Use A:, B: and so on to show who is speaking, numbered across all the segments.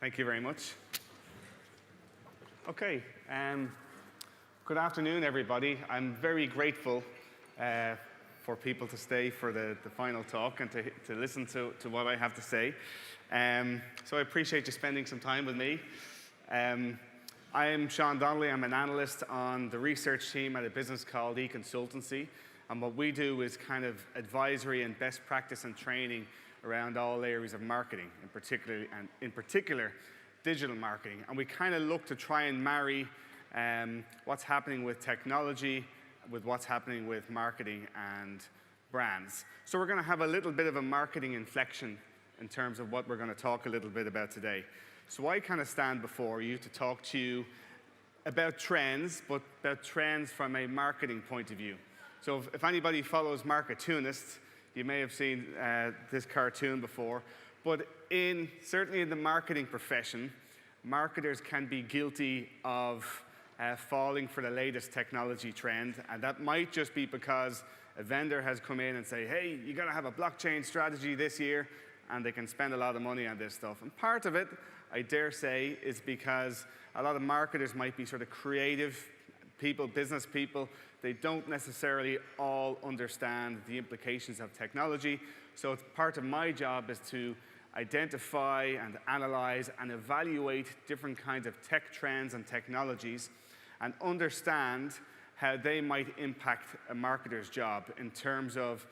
A: Thank you very much. Okay, good afternoon, everybody. I'm very grateful for people to stay for the final talk and to listen to what I have to say. So I appreciate you spending some time with me. I am Sean Donnelly. I'm an analyst on the research team at a business called Econsultancy. And what we do is kind of advisory and best practice and training around all areas of marketing, in particular digital marketing. And we kind of look to try and marry what's happening with technology with what's happening with marketing and brands. So we're going to have a little bit of a marketing inflection in terms of what we're going to talk a little bit about today. So I kind of stand before you to talk to you about trends, but about trends from a marketing point of view. So if anybody follows Marketoonists, you may have seen this cartoon before, but certainly in the marketing profession, marketers can be guilty of falling for the latest technology trend, and that might just be because a vendor has come in and say, hey, you got to have a blockchain strategy this year, and they can spend a lot of money on this stuff. And part of it, I dare say, is because a lot of marketers might be sort of creative people, business people. They don't necessarily all understand the implications of technology. So it's part of my job is to identify and analyze and evaluate different kinds of tech trends and technologies and understand how they might impact a marketer's job in terms of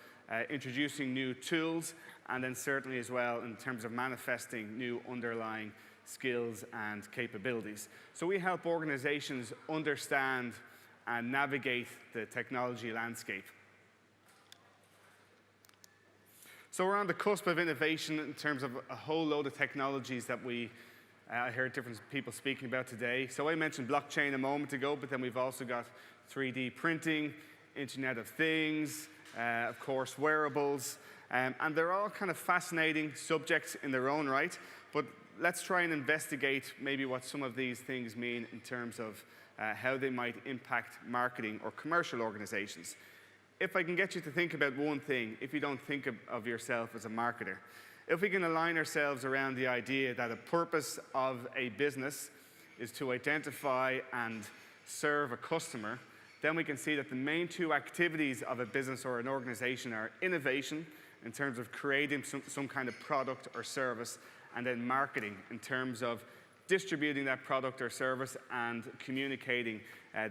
A: introducing new tools, and then certainly as well in terms of manifesting new underlying skills and capabilities. So we help organizations understand and navigate the technology landscape. So we're on the cusp of innovation in terms of a whole load of technologies that I heard different people speaking about today. So I mentioned blockchain a moment ago, but then we've also got 3D printing, Internet of Things, of course, wearables, and they're all kind of fascinating subjects in their own right, but let's try and investigate maybe what some of these things mean in terms of how they might impact marketing or commercial organizations. If I can get you to think about one thing, if you don't think of yourself as a marketer, if we can align ourselves around the idea that the purpose of a business is to identify and serve a customer, then we can see that the main two activities of a business or an organization are innovation in terms of creating some kind of product or service, and then marketing in terms of distributing that product or service and communicating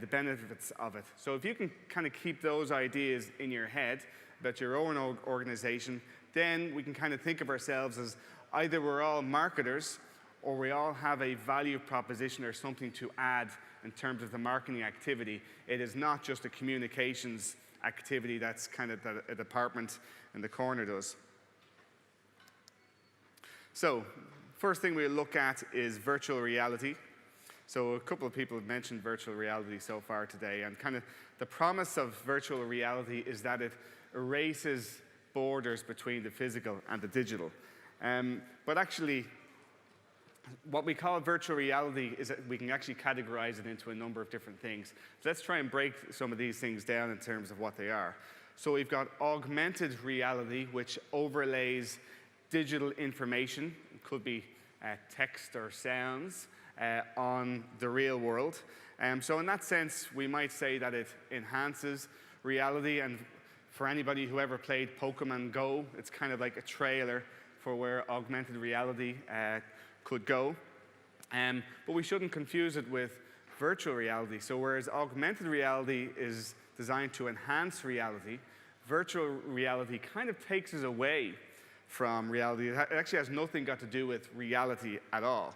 A: the benefits of it. So if you can kind of keep those ideas in your head about your own organization, then we can kind of think of ourselves as either we're all marketers or we all have a value proposition or something to add in terms of the marketing activity. It is not just a communications activity that's kind of that a department in the corner does. So first thing we'll look at is virtual reality. So a couple of people have mentioned virtual reality so far today, and kind of the promise of virtual reality is that it erases borders between the physical and the digital. But actually, what we call virtual reality is that we can actually categorize it into a number of different things. So let's try and break some of these things down in terms of what they are. So we've got augmented reality, which overlays digital information. It could be text or sounds on the real world. So in that sense, we might say that it enhances reality. And for anybody who ever played Pokemon Go, it's kind of like a trailer for where augmented reality could go. But we shouldn't confuse it with virtual reality. So whereas augmented reality is designed to enhance reality, virtual reality kind of takes us away from reality. It actually has nothing got to do with reality at all.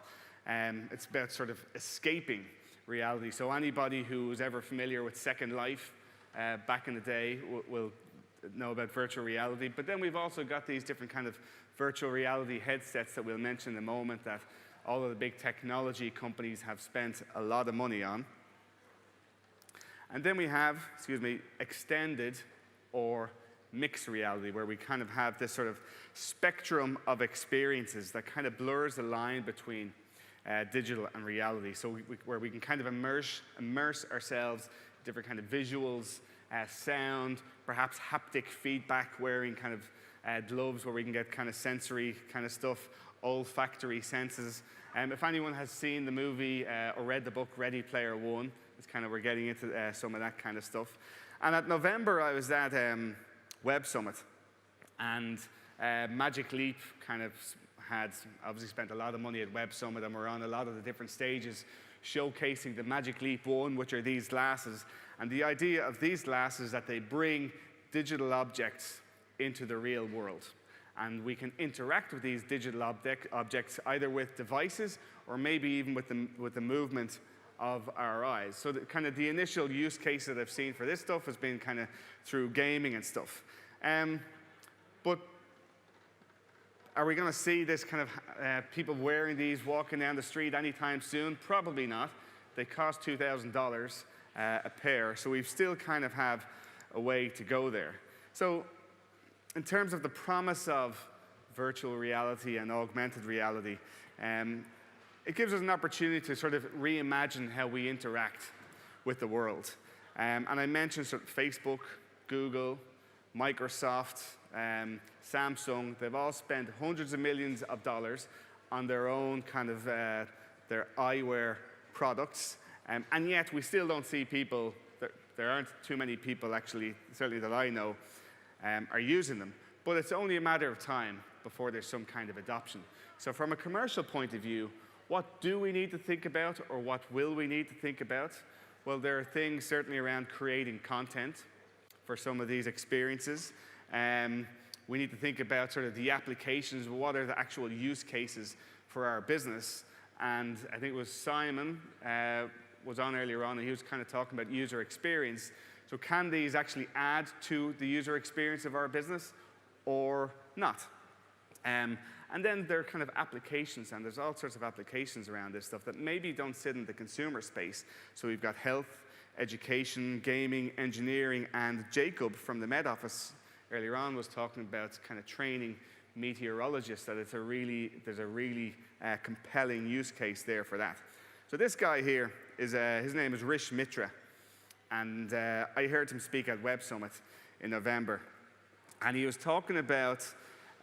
A: It's about sort of escaping reality. So anybody who was ever familiar with Second Life back in the day will know about virtual reality. But then we've also got these different kind of virtual reality headsets that we'll mention in a moment that all of the big technology companies have spent a lot of money on. And then we have, extended or mixed reality, where we kind of have this sort of spectrum of experiences that kind of blurs the line between digital and reality. So where we can kind of immerse ourselves in different kind of visuals, sound, perhaps haptic feedback, wearing kind of gloves where we can get kind of sensory kind of stuff, olfactory senses. If anyone has seen the movie or read the book Ready Player One, it's kind of, we're getting into some of that kind of stuff. And at November, I was at Web Summit, and Magic Leap kind of had obviously spent a lot of money at Web Summit, and we're on a lot of the different stages showcasing the Magic Leap One, which are these glasses. And the idea of these glasses is that they bring digital objects into the real world. And we can interact with these digital objects either with devices or maybe even with the movement of our eyes. So kind of the initial use case that I've seen for this stuff has been kind of through gaming and stuff. But are we going to see this kind of people wearing these walking down the street anytime soon? Probably not. They cost $2,000 a pair, so we still kind of have a way to go there. So in terms of the promise of virtual reality and augmented reality, it gives us an opportunity to sort of reimagine how we interact with the world. And I mentioned sort of Facebook, Google, Microsoft, Samsung. They've all spent hundreds of millions of dollars on their own kind of their eyewear products. And yet we still don't see people, there aren't too many people actually, certainly that I know, are using them. But it's only a matter of time before there's some kind of adoption. So from a commercial point of view, what do we need to think about, or what will we need to think about? Well, there are things certainly around creating content for some of these experiences. We need to think about sort of the applications, what are the actual use cases for our business. And I think it was Simon was on earlier on, and he was kind of talking about user experience. So can these actually add to the user experience of our business or not? And then there are kind of applications, and there's all sorts of applications around this stuff that maybe don't sit in the consumer space. So we've got health, education, gaming, engineering, and Jacob from the Met Office earlier on was talking about kind of training meteorologists, that there's a really compelling use case there for that. So this guy here, his name is Rish Mitra, and I heard him speak at Web Summit in November, and he was talking about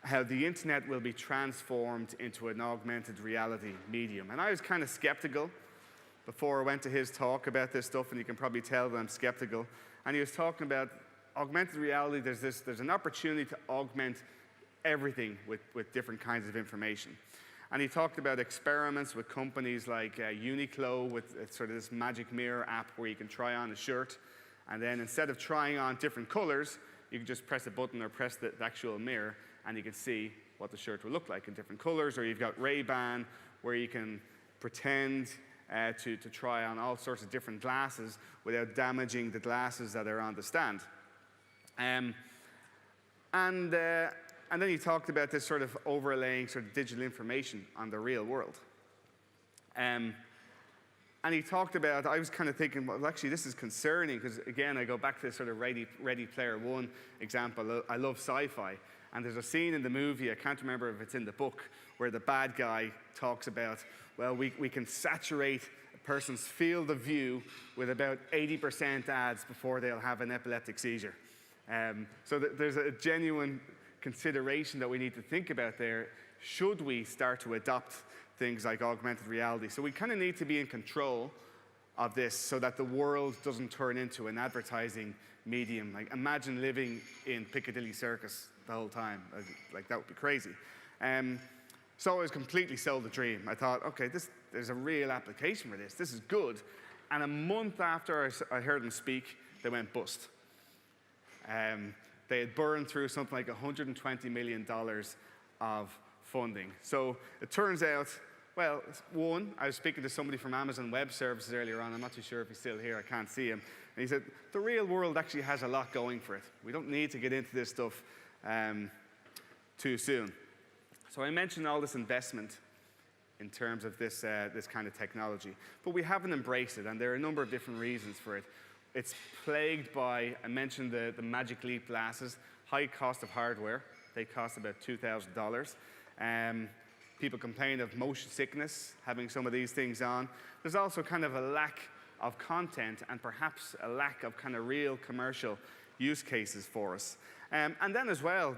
A: how the internet will be transformed into an augmented reality medium. And I was kind of skeptical before I went to his talk about this stuff, and you can probably tell that I'm skeptical. And he was talking about augmented reality. There's an opportunity to augment everything with different kinds of information. And he talked about experiments with companies like Uniqlo, with sort of this magic mirror app where you can try on a shirt, and then instead of trying on different colors, you can just press a button or press the actual mirror, and you can see what the shirt will look like in different colors. Or you've got Ray-Ban, where you can pretend to try on all sorts of different glasses without damaging the glasses that are on the stand. And then he talked about this sort of overlaying sort of digital information on the real world. And he talked about, I was kind of thinking, well, actually, this is concerning, because again, I go back to this sort of Ready Player One example. I love sci-fi. And there's a scene in the movie, I can't remember if it's in the book, where the bad guy talks about, well, we can saturate a person's field of view with about 80% ads before they'll have an epileptic seizure. So there's a genuine consideration that we need to think about there. Should we start to adopt things like augmented reality? So we kind of need to be in control of this so that the world doesn't turn into an advertising medium. Like, imagine living in Piccadilly Circus the whole time. Like, that would be crazy. So I was completely sold the dream. I thought, okay, there's a real application for this. This is good. And a month after I heard them speak, they went bust. They had burned through something like $120 million of funding. So it turns out, well, one, I was speaking to somebody from Amazon Web Services earlier on. I'm not too sure if he's still here. I can't see him. And he said, the real world actually has a lot going for it. We don't need to get into this stuff too soon. So I mentioned all this investment in terms of this kind of technology. But we haven't embraced it, and there are a number of different reasons for it. It's plagued by, I mentioned the Magic Leap glasses, high cost of hardware. They cost about $2,000. People complain of motion sickness, having some of these things on. There's also kind of a lack of content and perhaps a lack of kind of real commercial use cases for us. And then as well,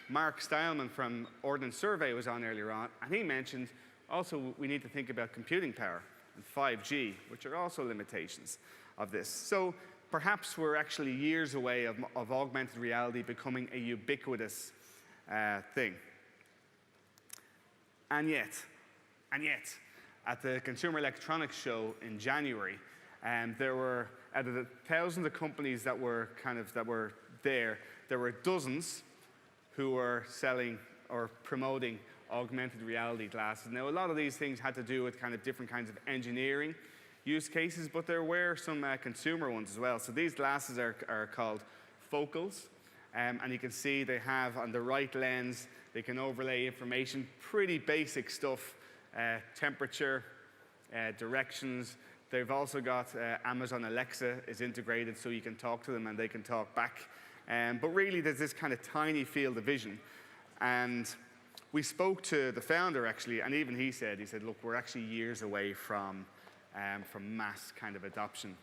A: Mark Stileman from Ordnance Survey was on earlier on, and he mentioned also we need to think about computing power and 5G, which are also limitations of this. So perhaps we're actually years away of augmented reality becoming a ubiquitous thing. And yet, at the Consumer Electronics Show in January, there were, out of the thousands of companies that were there were dozens who were selling or promoting augmented reality glasses. Now, a lot of these things had to do with kind of different kinds of engineering use cases, but there were some consumer ones as well. So these glasses are called focals, and you can see they have on the right lens, they can overlay information, pretty basic stuff, temperature, directions. They've also got Amazon Alexa is integrated, so you can talk to them and they can talk back. But really, there's this kind of tiny field of vision. And we spoke to the founder, actually, and even he said, look, we're actually years away from mass kind of adoption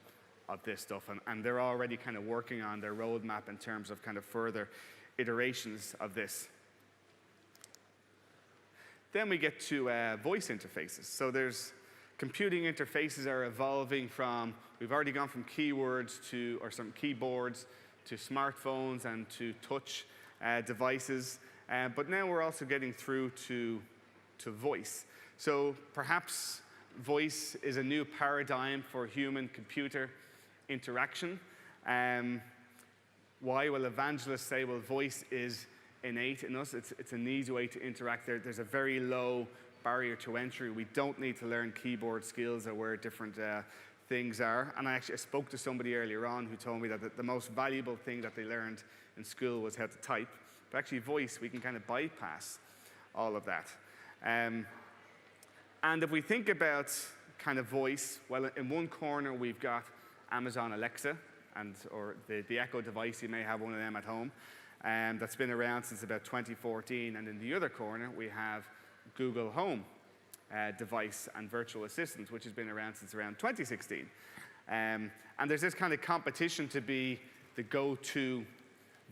A: of this stuff. And they're already kind of working on their roadmap in terms of kind of further iterations of this. Then we get to voice interfaces. So there's computing interfaces are evolving from, we've already gone from keywords to, or some keyboards, to smartphones and to touch devices. But now we're also getting through to voice. So perhaps voice is a new paradigm for human-computer interaction. Why? Well, evangelists say, well, voice is innate in us. It's an easy way to interact. There's a very low barrier to entry. We don't need to learn keyboard skills or where different things are. And I spoke to somebody earlier on who told me that the most valuable thing that they learned in school was how to type. But actually voice, we can kind of bypass all of that. And if we think about kind of voice, well, in one corner we've got Amazon Alexa, or the Echo device. You may have one of them at home. That's been around since about 2014. And in the other corner, we have Google Home device and virtual assistant, which has been around since around 2016. And there's this kind of competition to be the go-to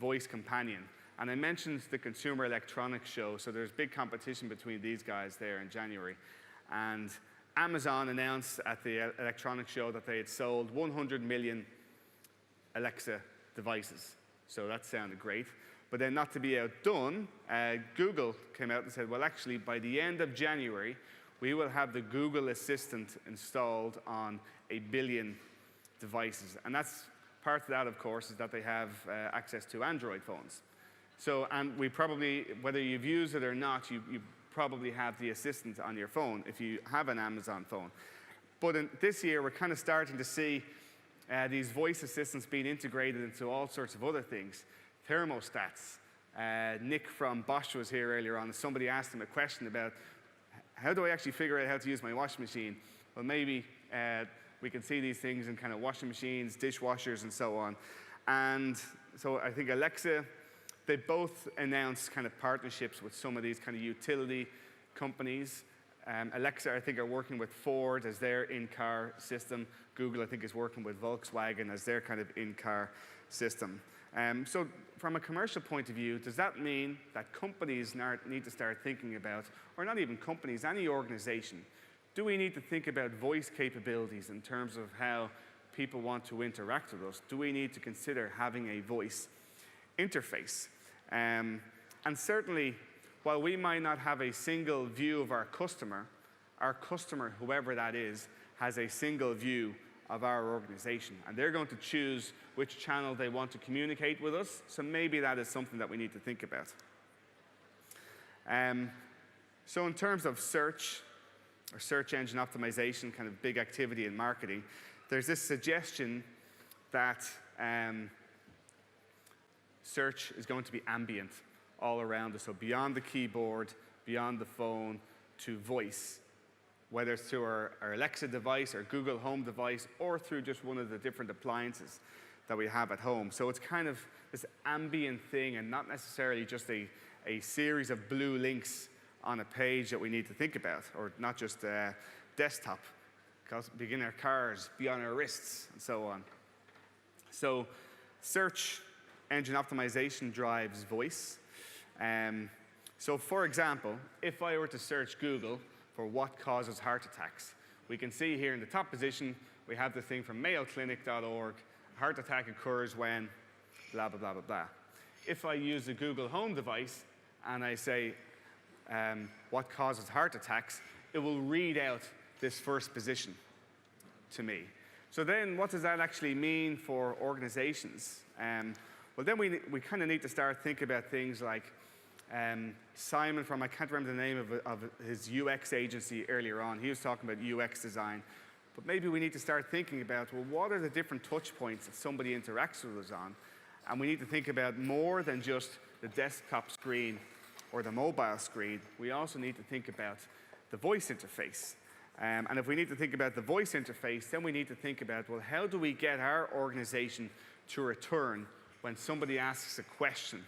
A: voice companion. And I mentioned the Consumer Electronics Show, so there's big competition between these guys there in January. And Amazon announced at the Electronics Show that they had sold 100 million Alexa devices. So that sounded great. But then, not to be outdone, Google came out and said, well, actually, by the end of January, we will have the Google Assistant installed on 1 billion devices. And that's part of that, of course, is that they have access to Android phones. So, and we probably, whether you've used it or not, you probably have the Assistant on your phone if you have an Amazon phone. But this year, we're kind of starting to see these voice assistants being integrated into all sorts of other things. Thermostats. Nick from Bosch was here earlier on, and somebody asked him a question about, how do I actually figure out how to use my washing machine? Well, maybe we can see these things in kind of washing machines, dishwashers, and so on. And so I think Alexa, they both announced kind of partnerships with some of these kind of utility companies. Alexa, I think, are working with Ford as their in-car system. Google, I think, is working with Volkswagen as their kind of in-car system. So from a commercial point of view, does that mean that companies need to start thinking about, or not even companies, any organization, do we need to think about voice capabilities in terms of how people want to interact with us? Do we need to consider having a voice interface? And certainly, while we might not have a single view of our customer, whoever that is, has a single view of our organization. And they're going to choose which channel they want to communicate with us. So maybe that is something that we need to think about. So in terms of search, or search engine optimization, kind of big activity in marketing, there's this suggestion that search is going to be ambient all around us. So beyond the keyboard, beyond the phone, to voice, whether it's through our Alexa device, or Google Home device, or through just one of the different appliances that we have at home. So it's kind of this ambient thing, and not necessarily just a series of blue links on a page that we need to think about, or not just desktop, because be in our cars, be on our wrists, and so on. So search engine optimization drives voice. So for example, if I were to search Google for what causes heart attacks, we can see here in the top position, we have the thing from mayoclinic.org, heart attack occurs when blah, blah, blah, blah, blah. If I use a Google Home device and I say what causes heart attacks, it will read out this first position to me. So then what does that actually mean for organizations? Well, then we kind of need to start thinking about things like Simon from, I can't remember the name of his UX agency earlier on, he was talking about UX design. But maybe we need to start thinking about, well, what are the different touch points that somebody interacts with us on? And we need to think about more than just the desktop screen or the mobile screen. We also need to think about the voice interface. And if we need to think about the voice interface, then we need to think about, well, how do we get our organization to return when somebody asks a question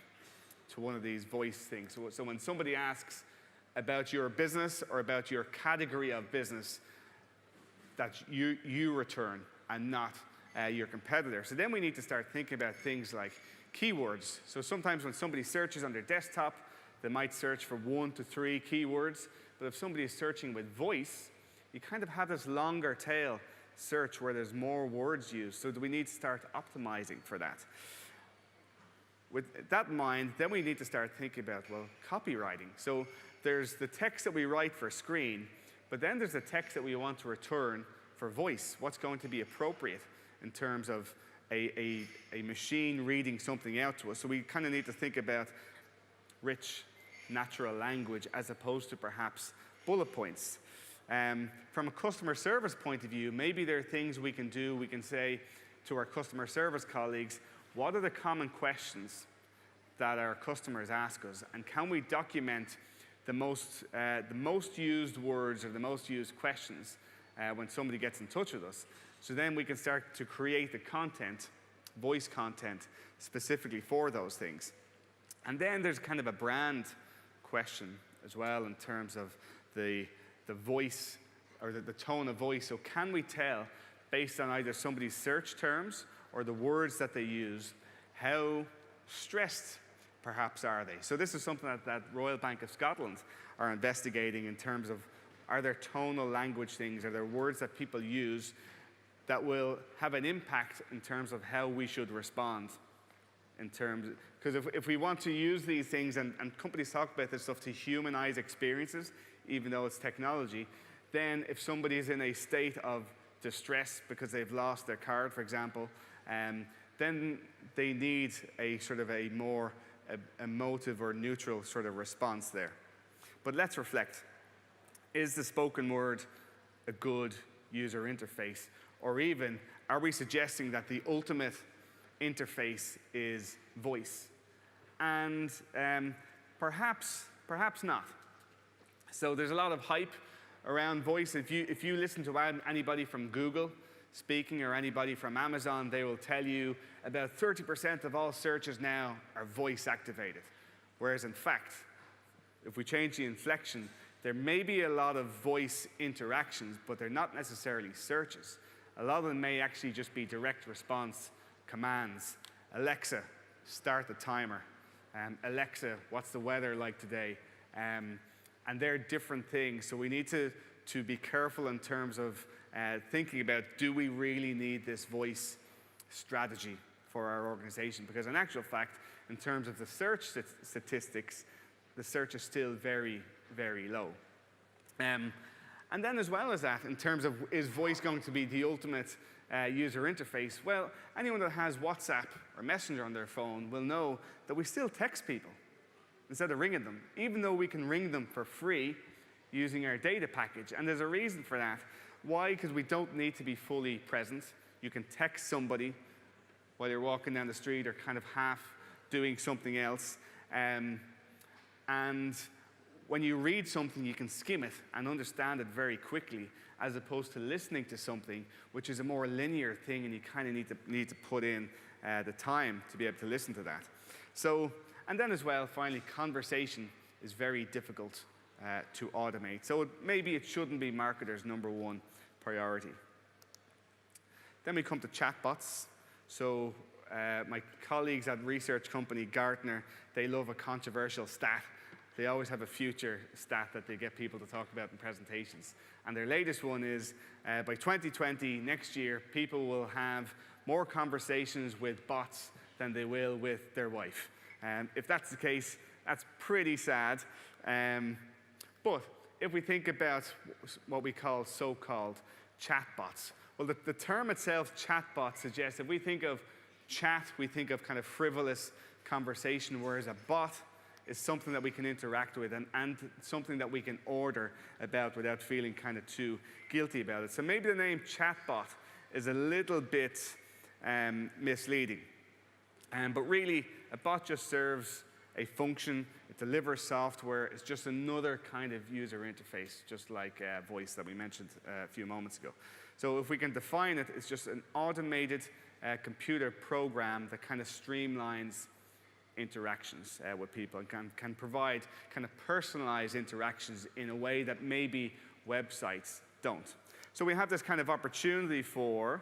A: to one of these voice things? So when somebody asks about your business or about your category of business, that you return and not your competitor. So then we need to start thinking about things like keywords. So sometimes when somebody searches on their desktop, they might search for 1 to 3 keywords. But if somebody is searching with voice, you kind of have this longer tail search where there's more words used. So do we need to start optimizing for that? With that in mind, then we need to start thinking about, well, copywriting. So there's the text that we write for screen, but then there's the text that we want to return for voice. What's going to be appropriate in terms of a machine reading something out to us? So we kind of need to think about rich, natural language as opposed to perhaps bullet points. From a customer service point of view, maybe there are things we can do. We can say to our customer service colleagues, what are the common questions that our customers ask us? And can we document the most used words or the most used questions when somebody gets in touch with us? So then we can start to create the content, voice content, specifically for those things. And then there's kind of a brand question as well in terms of the voice or the tone of voice. So can we tell, based on either somebody's search terms or the words that they use, how stressed perhaps are they? So this is something that Royal Bank of Scotland are investigating in terms of, are there tonal language things, are there words that people use that will have an impact in terms of how we should respond in terms, because if we want to use these things, and companies talk about this stuff to humanize experiences, even though it's technology, then if somebody is in a state of distress because they've lost their card, for example, then they need a sort of a more emotive or neutral sort of response there. But let's reflect. Is the spoken word a good user interface? Or even, are we suggesting that the ultimate interface is voice? And perhaps not. So there's a lot of hype around voice. If you listen to anybody from Google speaking or anybody from Amazon, they will tell you about 30% of all searches now are voice activated. Whereas in fact, if we change the inflection, there may be a lot of voice interactions, but they're not necessarily searches. A lot of them may actually just be direct response commands. Alexa, start the timer. Alexa, what's the weather like today? And they're different things. So we need to be careful in terms of thinking about, do we really need this voice strategy for our organization? Because in actual fact, in terms of the search statistics, the search is still very, very low. And then as well as that, in terms of, is voice going to be the ultimate user interface? Well, anyone that has WhatsApp or Messenger on their phone will know that we still text people instead of ringing them, even though we can ring them for free using our data package. And there's a reason for that. Why? Because we don't need to be fully present. You can text somebody while you're walking down the street or kind of half doing something else. And when you read something, you can skim it and understand it very quickly, as opposed to listening to something, which is a more linear thing, and you kind of need to put in the time to be able to listen to that. So, and then as well, finally, conversation is very difficult to automate. So maybe it shouldn't be marketers' #1 priority. Then we come to chatbots. So My colleagues at research company Gartner, they love a controversial stat. They always have a future stat that they get people to talk about in presentations. And their latest one is, by 2020, next year, people will have more conversations with bots than they will with their wife. If that's the case, that's pretty sad. But if we think about what we call so-called chatbots, well, the term itself, chatbot, suggests if we think of chat, we think of kind of frivolous conversation, whereas a bot is something that we can interact with and something that we can order about without feeling kind of too guilty about it. So maybe the name chatbot is a little bit misleading. But really, a bot just serves a function. It delivers software. It's just another kind of user interface, just like voice that we mentioned a few moments ago. So if we can define it, it's just an automated computer program that kind of streamlines interactions with people and can provide kind of personalized interactions in a way that maybe websites don't. So we have this kind of opportunity for,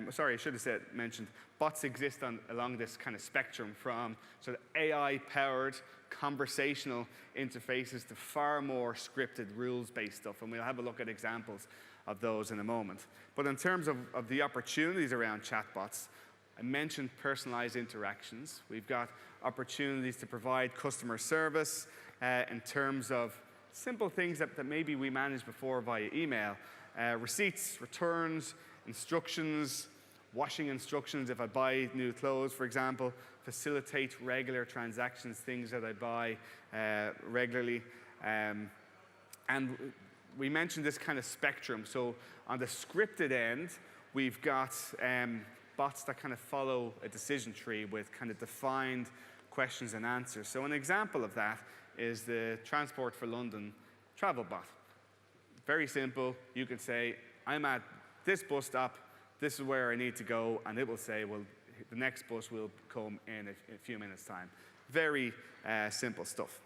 A: sorry, I should have mentioned, bots exist along this kind of spectrum from sort of AI-powered conversational interfaces to far more scripted rules-based stuff, and we'll have a look at examples of those in a moment. But in terms of the opportunities around chatbots, I mentioned personalized interactions. We've got opportunities to provide customer service in terms of simple things that maybe we managed before via email. Receipts, returns, instructions, washing instructions if I buy new clothes, for example, facilitate regular transactions, things that I buy regularly. And we mentioned this kind of spectrum. So on the scripted end, we've got bots that kind of follow a decision tree with kind of defined questions and answers. So an example of that is the Transport for London travel bot. Very simple. You can say, I'm at this bus stop, this is where I need to go, and it will say, well, the next bus will come in a few minutes' time. Very simple stuff.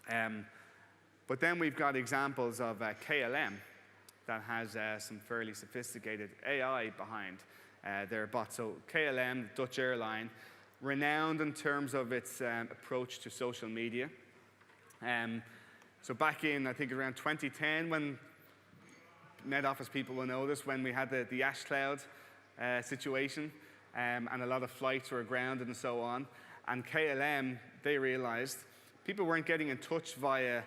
A: But then we've got examples of KLM that has some fairly sophisticated AI behind their bot. So KLM, the Dutch airline, renowned in terms of its approach to social media. So back in, I think, around 2010, when Met Office people will know this, when we had the ash cloud situation, and a lot of flights were grounded and so on, and KLM, they realized people weren't getting in touch via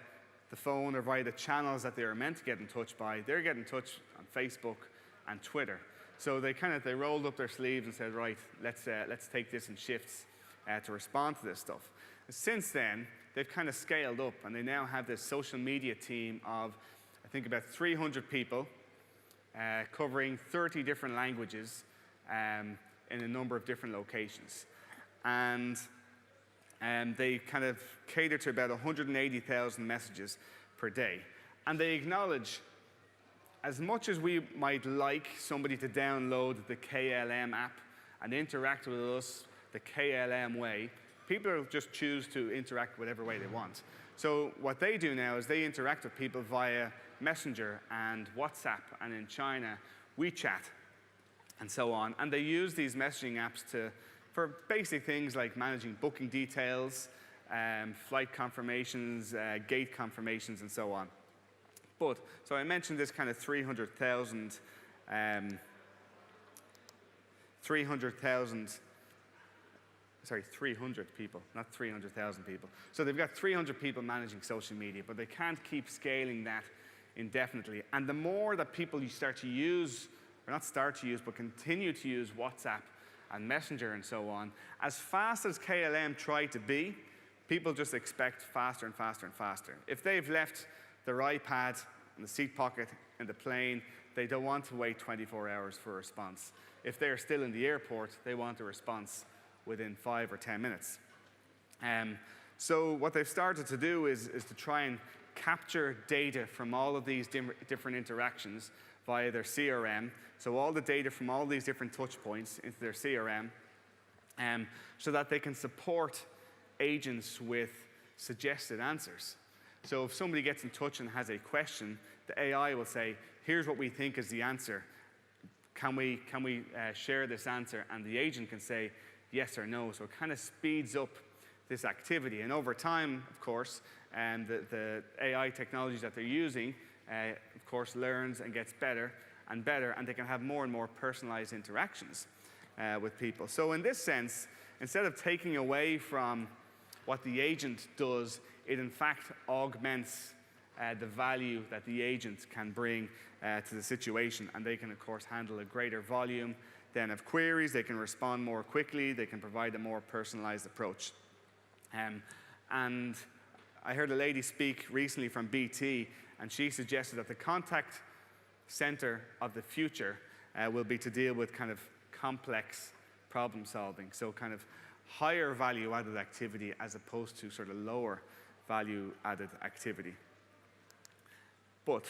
A: the phone or via the channels that they were meant to get in touch by. They're getting in touch on Facebook and Twitter. So they rolled up their sleeves and said, right, let's take this in shifts to respond to this stuff. And since then, they've kind of scaled up, and they now have this social media team of, I think, about 300 people covering 30 different languages in a number of different locations. And they kind of cater to about 180,000 messages per day. And they acknowledge, as much as we might like somebody to download the KLM app and interact with us the KLM way, people just choose to interact whatever way they want. So what they do now is they interact with people via Messenger and WhatsApp, and in China, WeChat, and so on. And they use these messaging apps for basic things like managing booking details, flight confirmations, gate confirmations, and so on. But, so I mentioned this kind of 300 people, not 300,000 people. So they've got 300 people managing social media, but they can't keep scaling that indefinitely. And the more that people you start to use, or not start to use, but continue to use WhatsApp and Messenger and so on, as fast as KLM try to be, people just expect faster and faster and faster. If they've left their iPad in the seat pocket in the plane, they don't want to wait 24 hours for a response. If they're still in the airport, they want a response within 5 or 10 minutes. So what they've started to do is to try and capture data from all of these different interactions via their CRM. So all the data from all these different touch points into their CRM, so that they can support agents with suggested answers. So if somebody gets in touch and has a question, the AI will say, here's what we think is the answer. can we share this answer? And the agent can say yes or no. So it kind of speeds up this activity. And over time, of course, the AI technologies that they're using, of course, learns and gets better and better, and they can have more and more personalized interactions with people. So in this sense, instead of taking away from what the agent does, it in fact augments the value that the agent can bring to the situation. And they can, of course, handle a greater volume then of queries. They can respond more quickly. They can provide a more personalized approach. And I heard a lady speak recently from BT, and she suggested that the contact center of the future will be to deal with kind of complex problem solving. So kind of higher value added activity as opposed to sort of lower value added activity. But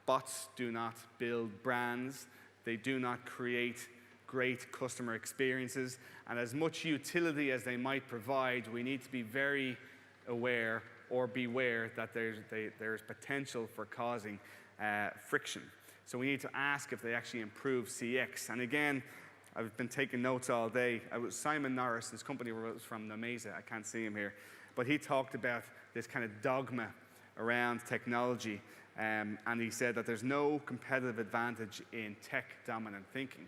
A: bots do not build brands. They do not create great customer experiences. And as much utility as they might provide, we need to be very aware or beware that there's potential for causing friction. So we need to ask if they actually improve CX. And again, I've been taking notes all day. Simon Norris, his company was from Nemeza. I can't see him here. But he talked about this kind of dogma around technology. And he said that there's no competitive advantage in tech-dominant thinking.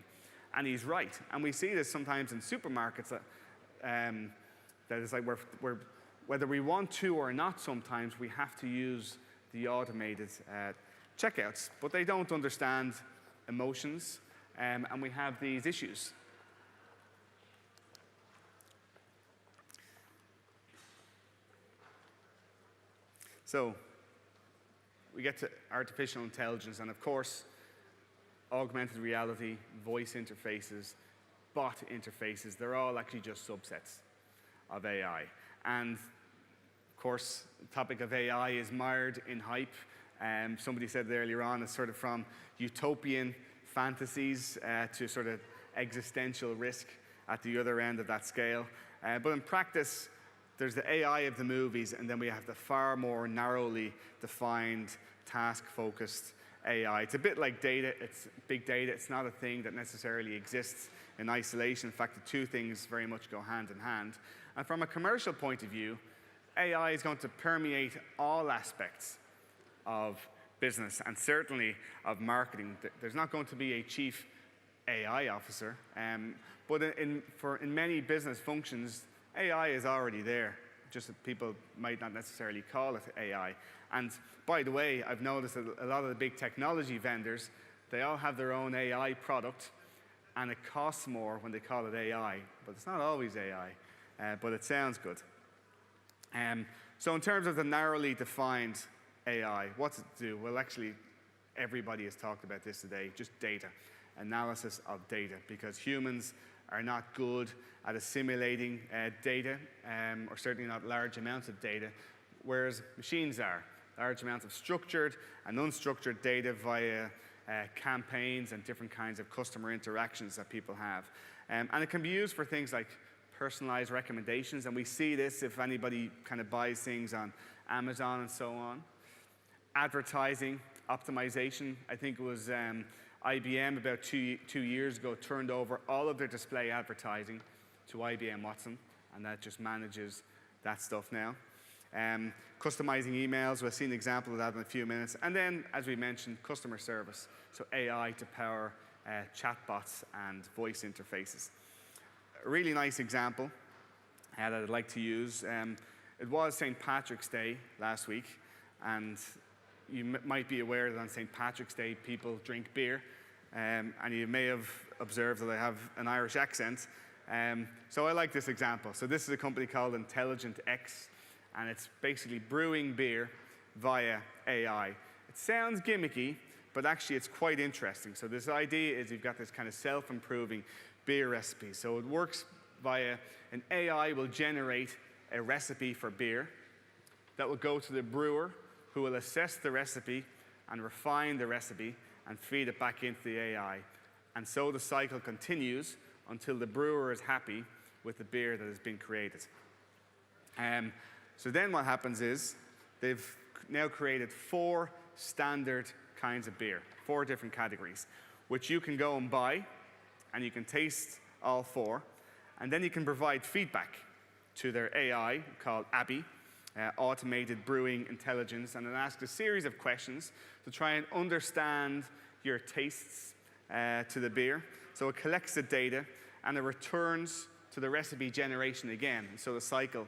A: And he's right. And we see this sometimes in supermarkets that it's like whether we want to or not, sometimes we have to use the automated checkouts. But they don't understand emotions, and we have these issues. So we get to artificial intelligence, and of course, augmented reality, voice interfaces, bot interfaces, they're all actually just subsets of AI. And of course, the topic of AI is mired in hype. Somebody said earlier on, it's sort of from utopian fantasies to sort of existential risk at the other end of that scale. But in practice, there's the AI of the movies, and then we have the far more narrowly defined, task-focused AI. It's a bit like data. It's big data. It's not a thing that necessarily exists in isolation. In fact, the two things very much go hand in hand. And from a commercial point of view, AI is going to permeate all aspects of business and certainly of marketing. There's not going to be a chief AI officer, but in many business functions, AI is already there, just that people might not necessarily call it AI. And by the way, I've noticed that a lot of the big technology vendors, they all have their own AI product, and it costs more when they call it AI, but it's not always AI, but it sounds good. So in terms of the narrowly defined AI, what's it do? Well, actually, everybody has talked about this today, just data, analysis of data, because humans are not good at assimilating data, or certainly not large amounts of data, whereas machines are. Large amounts of structured and unstructured data via campaigns and different kinds of customer interactions that people have. And it can be used for things like personalized recommendations, and we see this if anybody kind of buys things on Amazon and so on. Advertising, optimization. I think it was IBM about two years ago turned over all of their display advertising to IBM Watson, and that just manages that stuff now. Customizing emails, we'll see an example of that in a few minutes. And then, as we mentioned, customer service, so AI to power chatbots and voice interfaces. A really nice example that I'd like to use. It was St. Patrick's Day last week, and you might be aware that on St. Patrick's Day, people drink beer, and you may have observed that I have an Irish accent. So I like this example. So this is a company called Intelligent X, and it's basically brewing beer via AI. It sounds gimmicky, but actually it's quite interesting. So this idea is you've got this kind of self-improving beer recipe. So it works via an AI will generate a recipe for beer that will go to the brewer, who will assess the recipe and refine the recipe and feed it back into the AI. And so the cycle continues until the brewer is happy with the beer that has been created. So then what happens is they've now created 4 standard kinds of beer, 4 different categories. which you can go and buy, and you can taste all 4, and then you can provide feedback to their AI called Abby, Automated Brewing Intelligence, and it asks a series of questions to try and understand your tastes to the beer. So it collects the data, and it returns to the recipe generation again, so the cycle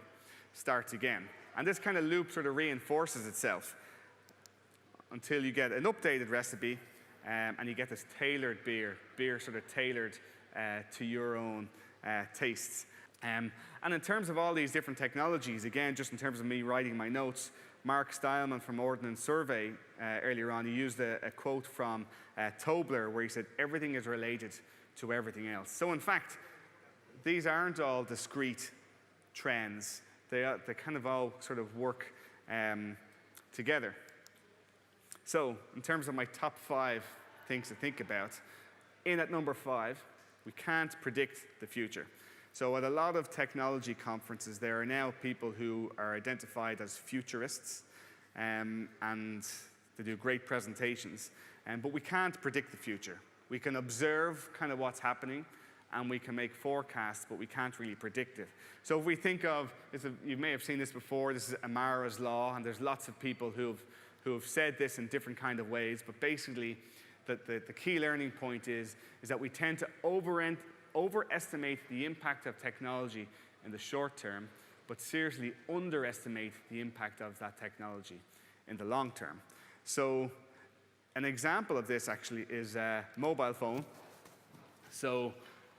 A: starts again. And this kind of loop sort of reinforces itself until you get an updated recipe, and you get this tailored beer sort of tailored to your own tastes. And in terms of all these different technologies, again, just in terms of me writing my notes, Mark Stileman from Ordnance Survey earlier on, he used a quote from Tobler where he said, everything is related to everything else. So in fact, these aren't all discrete trends. They kind of all sort of work together. So in terms of my top 5 things to think about, in at number 5, we can't predict the future. So at a lot of technology conferences, there are now people who are identified as futurists, and they do great presentations. But we can't predict the future. We can observe kind of what's happening, and we can make forecasts, but we can't really predict it. So if we think of, you may have seen this before, this is Amara's law, and there's lots of people who have said this in different kind of ways, but basically the key learning point is that we tend to overestimate the impact of technology in the short term, but seriously underestimate the impact of that technology in the long term. So an example of this actually is a mobile phone. So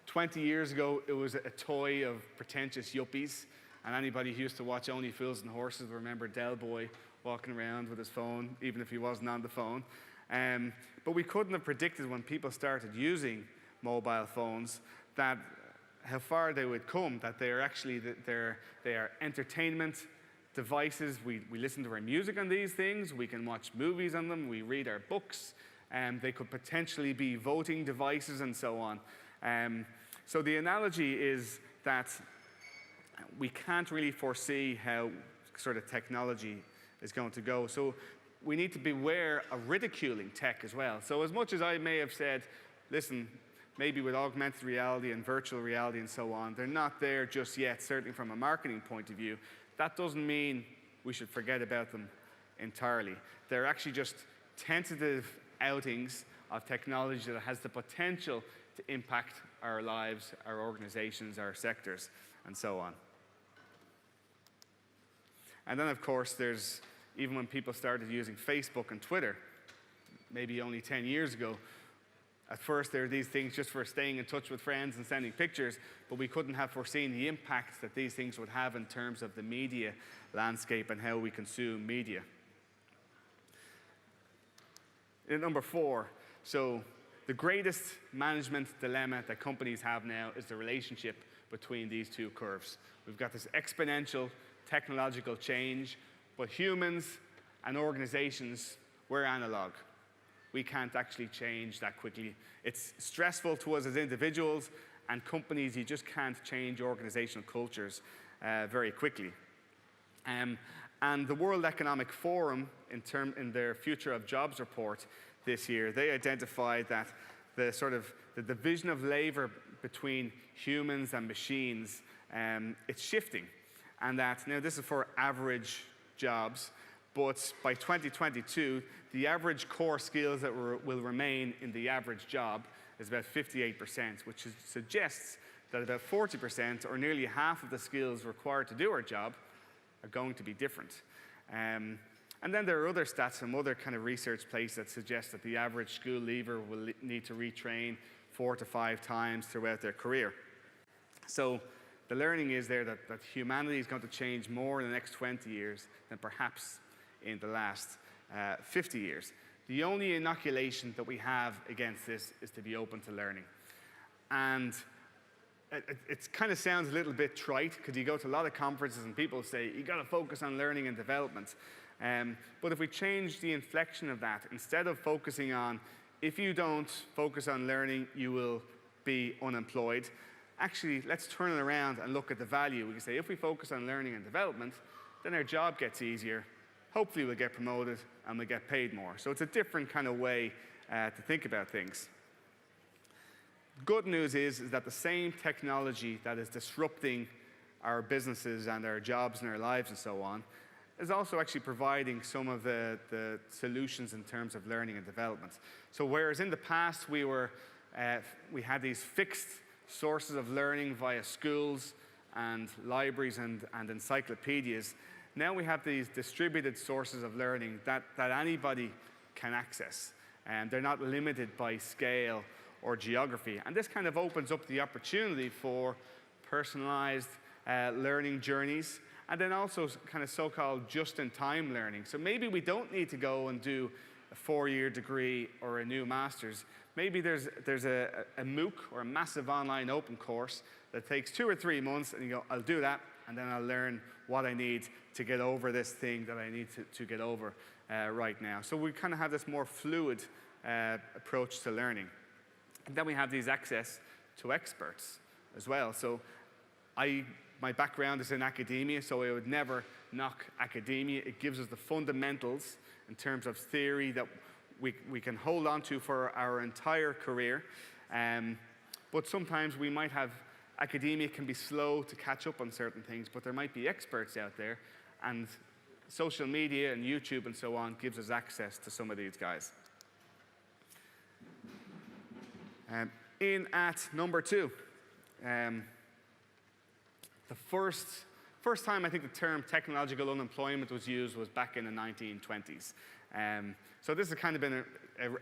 A: 20 years ago, it was a toy of pretentious yuppies, and anybody who used to watch Only Fools and Horses will remember Del Boy walking around with his phone, even if he wasn't on the phone. But we couldn't have predicted when people started using mobile phones that how far they would come, that they are actually they are entertainment devices. We listen to our music on these things, we can watch movies on them, we read our books, and they could potentially be voting devices and so on. So the analogy is that we can't really foresee how sort of technology is going to go. So we need to beware of ridiculing tech as well. So as much as I may have said, listen, maybe with augmented reality and virtual reality and so on, they're not there just yet, certainly from a marketing point of view. That doesn't mean we should forget about them entirely. They're actually just tentative outings of technology that has the potential to impact our lives, our organizations, our sectors, and so on. And then, of course, there's, even when people started using Facebook and Twitter, maybe only 10 years ago, at first there were these things just for staying in touch with friends and sending pictures, but we couldn't have foreseen the impact that these things would have in terms of the media landscape and how we consume media. And number 4, so the greatest management dilemma that companies have now is the relationship between these two curves. We've got this exponential technological change, but humans and organizations, we're analog. We can't actually change that quickly. It's stressful to us as individuals, and companies, you just can't change organizational cultures very quickly. And the World Economic Forum, in their Future of Jobs report this year, they identified that the division of labor between humans and machines, it's shifting. And that, now this is for average jobs, but by 2022, the average core skills that will remain in the average job is about 58%, which suggests that about 40%, or nearly half of the skills required to do our job, are going to be different. And then there are other stats from other kind of research places that suggest that the average school leaver will need to retrain 4 to 5 times throughout their career. So the learning is there that humanity is going to change more in the next 20 years than perhaps in the last 50 years. The only inoculation that we have against this is to be open to learning. And it kind of sounds a little bit trite, because you go to a lot of conferences and people say, you got to focus on learning and development. But if we change the inflection of that, instead of focusing on, if you don't focus on learning, you will be unemployed, actually, let's turn it around and look at the value. We can say, if we focus on learning and development, then our job gets easier. Hopefully we'll get promoted and we'll get paid more. So it's a different kind of way to think about things. Good news is that the same technology that is disrupting our businesses and our jobs and our lives and so on is also actually providing some of the solutions in terms of learning and development. So whereas in the past we had these fixed sources of learning via schools and libraries and encyclopedias, now we have these distributed sources of learning that anybody can access. And they're not limited by scale or geography. And this kind of opens up the opportunity for personalized learning journeys, and then also kind of so-called just-in-time learning. So maybe we don't need to go and do a 4-year degree or a new master's. Maybe there's a MOOC or a massive online open course that takes 2 or 3 months, and you go, I'll do that, and then I'll learn what I need to get over this thing that I need to get over right now. So we kind of have this more fluid approach to learning. And then we have these access to experts as well. So my background is in academia, so I would never knock academia. It gives us the fundamentals in terms of theory that we can hold on to for our entire career. But sometimes we might have, academia can be slow to catch up on certain things, but there might be experts out there, and social media and YouTube and so on gives us access to some of these guys. In at number 2, the first time I think the term technological unemployment was used was back in the 1920s. So this has kind of been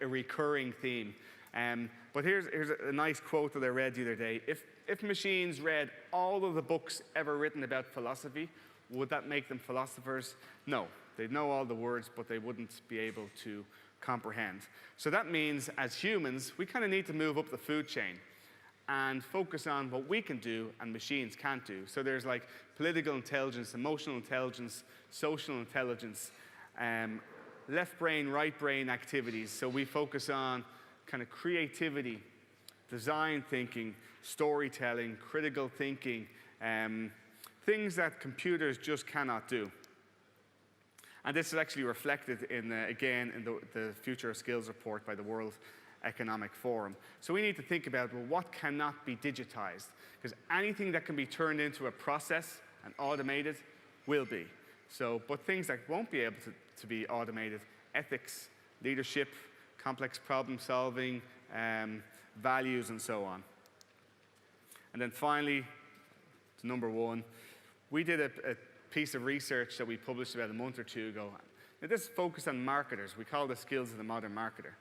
A: a recurring theme. But here's a nice quote that I read the other day. If machines read all of the books ever written about philosophy, would that make them philosophers? No. They'd know all the words, but they wouldn't be able to comprehend. So that means, as humans, we kind of need to move up the food chain and focus on what we can do and machines can't do. So there's like political intelligence, emotional intelligence, social intelligence, left brain, right brain activities. So we focus on kind of creativity, design thinking, storytelling, critical thinking, things that computers just cannot do. And this is actually reflected again in the Future of Skills report by the World Economic Forum. So we need to think about, well, what cannot be digitized? Because anything that can be turned into a process and automated will be. But things that won't be able to be automated, ethics, leadership, complex problem solving, values, and so on. And then finally, to number 1, we did a piece of research that we published about a month or 2 ago. Now, this focused on marketers. We call the skills of the modern marketer.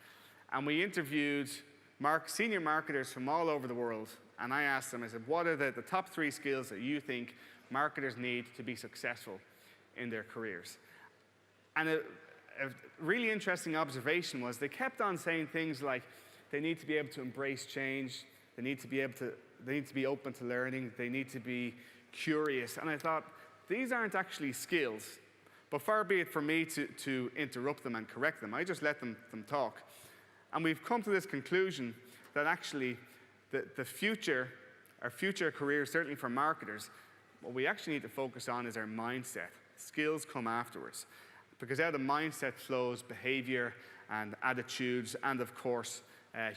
A: And we interviewed senior marketers from all over the world. And I asked them, I said, what are the top 3 skills that you think marketers need to be successful in their careers? And a really interesting observation was they kept on saying things like they need to be able to embrace change, they need to be open to learning, they need to be curious. And I thought, these aren't actually skills, but far be it for me to interrupt them and correct them. I just let them talk. And we've come to this conclusion that actually our future careers, certainly for marketers, what we actually need to focus on is our mindset. Skills come afterwards. Because out of mindset flows behavior and attitudes and, of course,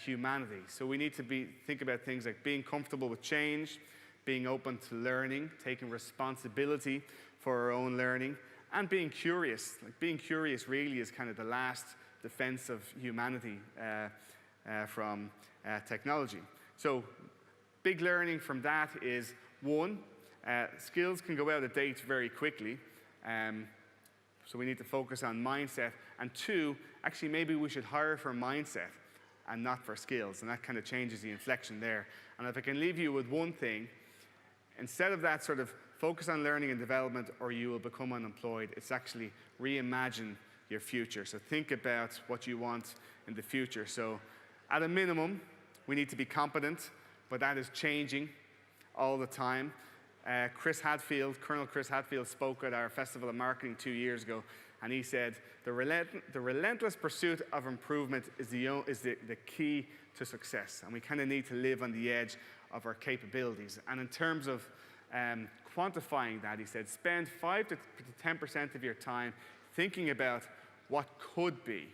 A: humanity. So we need to think about things like being comfortable with change, being open to learning, taking responsibility for our own learning, and being curious. Like being curious really is kind of the last defense of humanity from technology. So big learning from that is, 1, skills can go out of date very quickly. So we need to focus on mindset. And 2, actually maybe we should hire for mindset and not for skills. And that kind of changes the inflection there. And if I can leave you with one thing, instead of that sort of focus on learning and development or you will become unemployed, it's actually reimagine your future. So think about what you want in the future. So at a minimum, we need to be competent, but that is changing all the time. Colonel Chris Hadfield spoke at our Festival of Marketing 2 years ago, and he said, the relentless pursuit of improvement is the key to success. And we kind of need to live on the edge of our capabilities. And in terms of quantifying that, he said, spend 5 to 10% of your time thinking about what could be,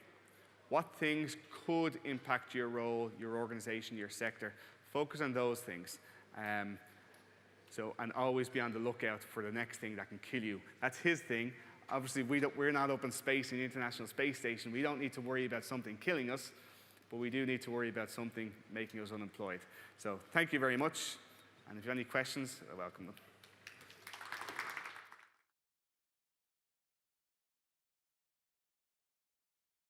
A: what things could impact your role, your organization, your sector Focus on those things. And always be on the lookout for the next thing that can kill you. That's his thing. Obviously, we're not up in space in the International Space Station. We don't need to worry about something killing us, but we do need to worry about something making us unemployed. So thank you very much. And if you have any questions, I welcome them.